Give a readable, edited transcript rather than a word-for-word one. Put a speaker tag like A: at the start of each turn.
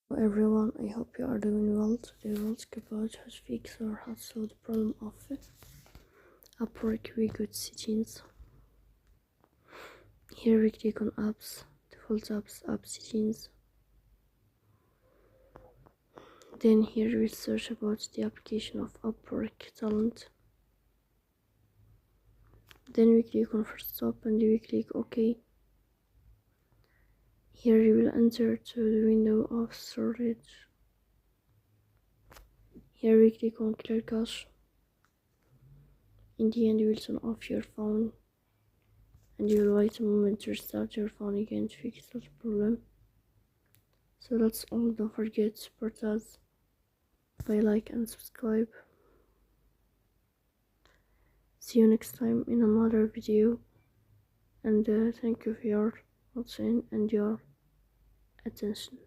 A: Hello everyone, I hope you are doing well. Today we'll talk about how to fix or how to solve the problem of Upwork good settings. Here we click on apps, default apps, app settings. Then here we search about the application of Upwork talent. Then we click on first stop and we click OK. Here you will enter to the window of storage. Here we click on clear cache. In the end you will turn off your phone and you will wait a moment to restart your phone again to fix that problem. So that's all. Don't forget to support us by like and subscribe. See you next time in another video, and thank you for your watching and your attention.